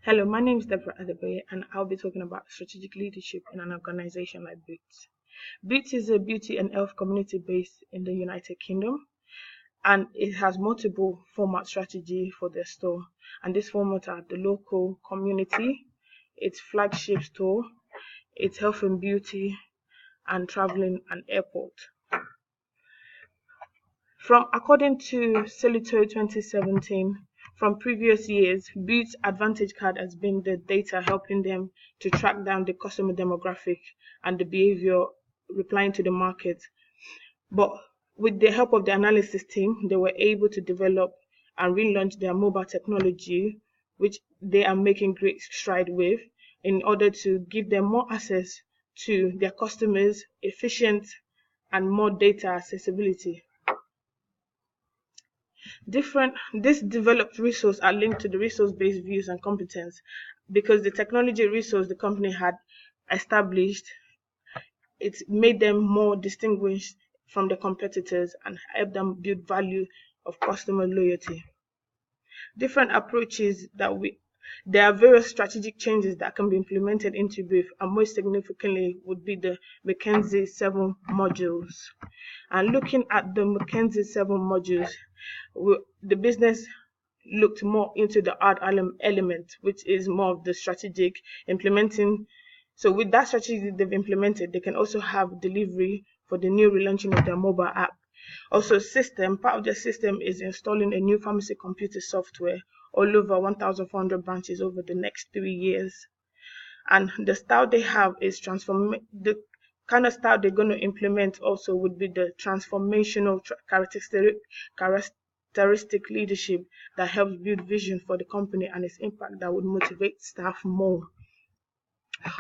Hello, my name is Deborah Adeboye, and I'll be talking about strategic leadership in an organization like Boots. Boots is a beauty and health community based in the United Kingdom, and it has multiple format strategy for their store. And this format are the local community, its flagship store, its health and beauty, and traveling and airport. From according to Celito 2017, from previous years, Boots Advantage Card has been the data helping them to track down the customer demographic and the behavior replying to the market. But with the help of the analysis team, they were able to develop and relaunch their mobile technology, which they are making great stride with, in order to give them more access to their customers, efficient and more data accessibility. Different This developed resource are linked to the resource-based views and competence because the technology resource the company had established, it made them more distinguished from the competitors and helped them build value of customer loyalty. Different approaches that we There are various strategic changes that can be implemented into brief, and most significantly would be the McKinsey 7 modules. And looking at the McKinsey 7 modules, the business looked more into the art element, which is more of the strategic implementing. So with that strategy they've implemented, they can also have delivery for the new relaunching of their mobile app. Also, part of the system is installing a new pharmacy computer software all over 1,400 branches over the next 3 years. And the style they have is the kind of style they're going to implement also would be the transformational characteristic leadership that helps build vision for the company and its impact that would motivate staff more.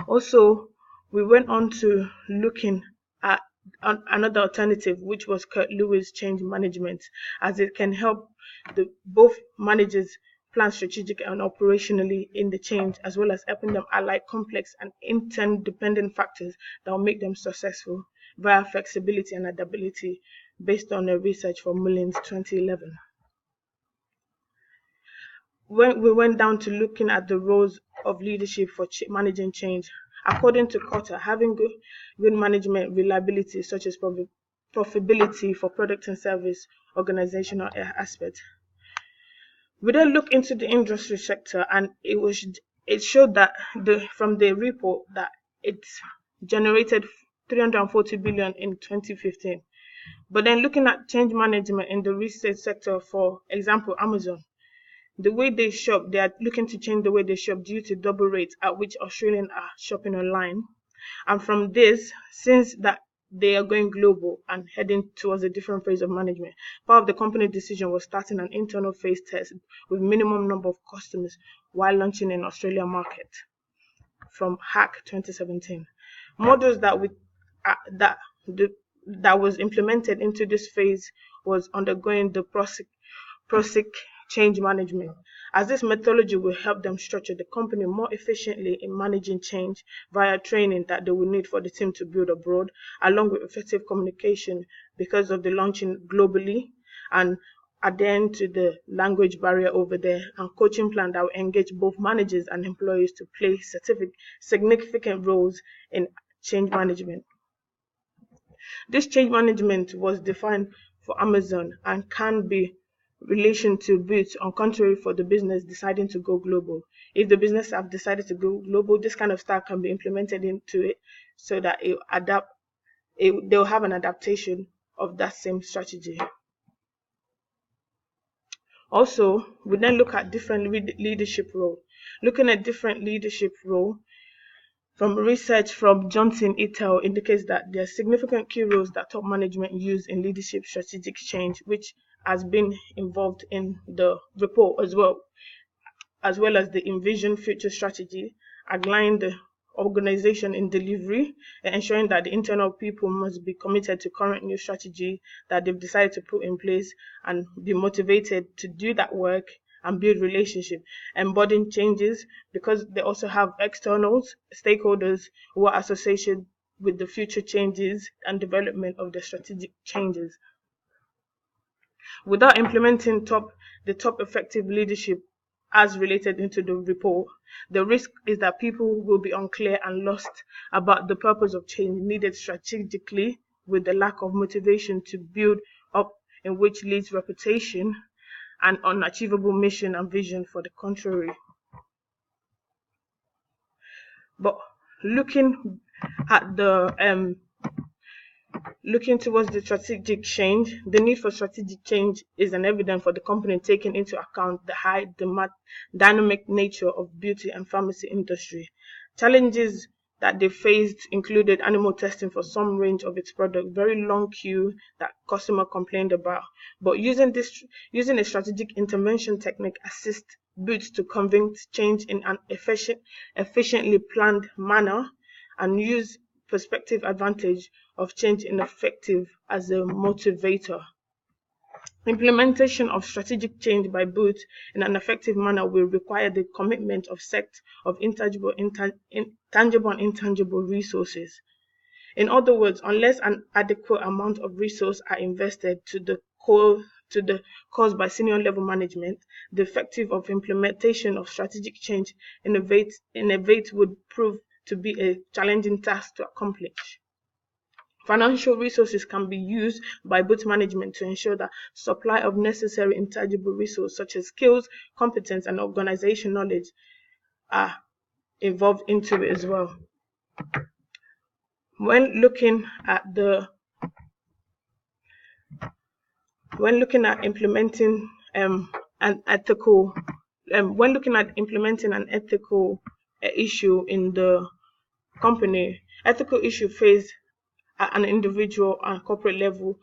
Also, we went on to looking at another alternative, which was Kurt Lewis change management, as it can help both managers plan strategic and operationally in the change, as well as helping them ally complex and interdependent factors that will make them successful via flexibility and adaptability based on a research from Mullins 2011. When we went down to looking at the roles of leadership for managing change, according to Kotter, having good management reliability, such as profitability for product and service, organizational aspect. We then look into the industry sector, and it showed that from the report that it generated 340 billion in 2015. But then looking at change management in the research sector, for example, Amazon, the way they shop, they are looking to change the way they shop due to double rates at which Australians are shopping online. And from this, since that they are going global and heading towards a different phase of management, part of the company decision was starting an internal phase test with minimum number of customers while launching in Australian market from Hack 2017. Models that the, that was implemented into this phase was undergoing the PROSIC change management, as this methodology will help them structure the company more efficiently in managing change via training that they will need for the team to build abroad, along with effective communication because of the launching globally, and adhering to the language barrier over there, and coaching plan that will engage both managers and employees to play significant roles in change management. This change management was defined for Amazon and can be relation to Boots, on contrary for the business deciding to go global. If the business have decided to go global, this kind of style can be implemented into it so that they'll have an adaptation of that same strategy. Also, we then look at different leadership role. Looking at different leadership role, from research from Johnson et al. Indicates that there are significant key roles that top management use in leadership strategic change, which has been involved in the report as well as the envision future strategy, aligning the organization in delivery, and ensuring that the internal people must be committed to current new strategy that they've decided to put in place and be motivated to do that work and build relationship, embodying changes because they also have external stakeholders who are associated with the future changes and development of the strategic changes. Without implementing the top effective leadership as related into the report. The risk is that people will be unclear and lost about the purpose of change needed strategically, with the lack of motivation to build up, in which leads reputation and unachievable mission and vision for the contrary. But looking at the looking towards the strategic change, the need for strategic change is an evidence for the company taking into account the high dynamic nature of beauty and pharmacy industry. Challenges that they faced included animal testing for some range of its products, very long queue that customer complained about. But using a strategic intervention technique assists Boots to convince change in an efficiently planned manner and use perspective advantage of change ineffective as a motivator. Implementation of strategic change by Boots in an effective manner will require the commitment of sets of tangible and intangible resources. In other words, unless an adequate amount of resources are invested to the cause by senior level management, the effective of implementation of strategic change innovate would prove to be a challenging task to accomplish. Financial resources can be used by both management to ensure that supply of necessary intangible resources such as skills, competence, and organization knowledge are involved into it as well. When looking at implementing an ethical when looking at implementing an ethical issue in the company, ethical issue faced at an individual and corporate level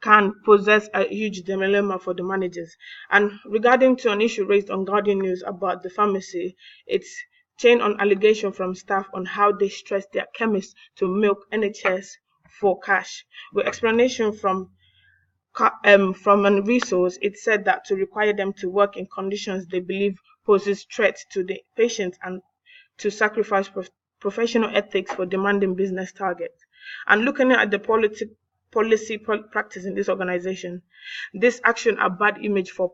can possess a huge dilemma for the managers. And regarding to an issue raised on Guardian News about the pharmacy, it's chain on allegation from staff on how they stress their chemists to milk NHS for cash. With explanation from a resource, it said that to require them to work in conditions they believe poses threat to the patient and to sacrifice professional ethics for demanding business targets. And looking at the policy practice in this organization, this action a bad image for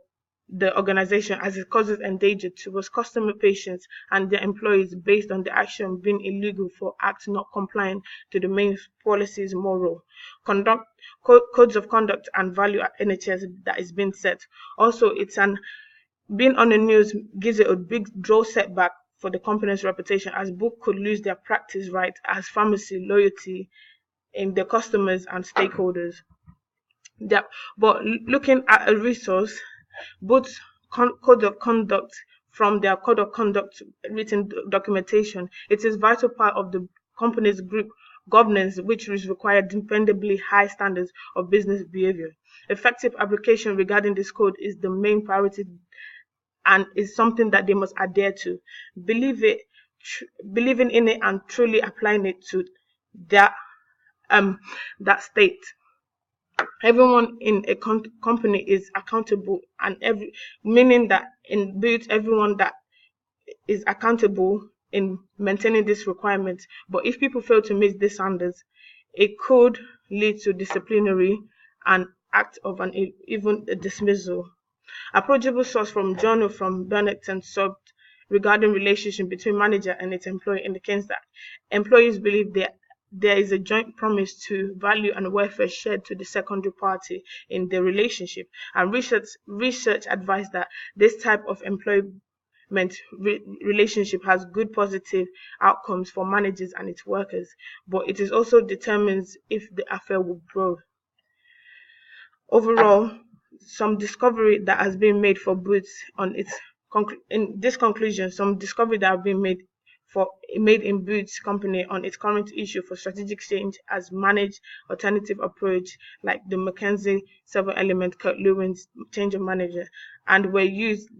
the organization as it causes endanger towards customer patients and their employees based on the action being illegal for acts not complying to the main policy's moral conduct codes of conduct and value at NHS that is being set. Also, it's an being on the news gives it a big draw setback for the company's reputation, as Book could lose their practice right as pharmacy loyalty in the customers and stakeholders. But looking at a resource, Boot's code of conduct from their code of conduct written documentation, it is vital part of the company's group governance, which is required dependably high standards of business behavior. Effective application regarding this code is the main priority and is something that they must adhere to. Believing in it and truly applying it to that state. Everyone in a company is accountable, and meaning that in Boots, everyone that is accountable in maintaining this requirement. But if people fail to meet these standards, it could lead to disciplinary and act of even a dismissal. Approachable source from Journal from Burnett and Sub regarding relationship between manager and its employee indicates that employees believe there is a joint promise to value and welfare shared to the secondary party in the relationship. And research advised that this type of employment relationship has good positive outcomes for managers and its workers, but it is also determines if the affair will grow. Overall, some discovery that has been made for Boots on its in this conclusion, some discovery that have been made in Boots company on its current issue for strategic change as managed alternative approach like the McKinsey 7-element Kurt Lewin's change of manager, and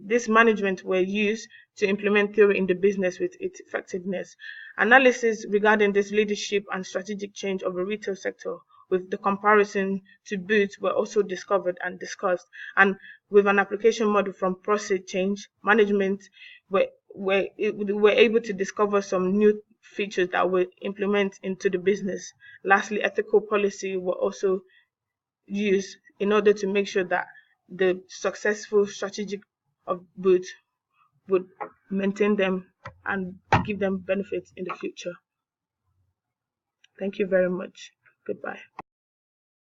this management were used to implement theory in the business with its effectiveness. Analysis regarding this leadership and strategic change of the retail sector with the comparison to Boots were also discovered and discussed, and with an application model from process change management were able to discover some new features that were implemented into the business. Lastly, ethical policy were also used in order to make sure that the successful strategic of Boots would maintain them and give them benefits in the future. Thank you very much. Goodbye.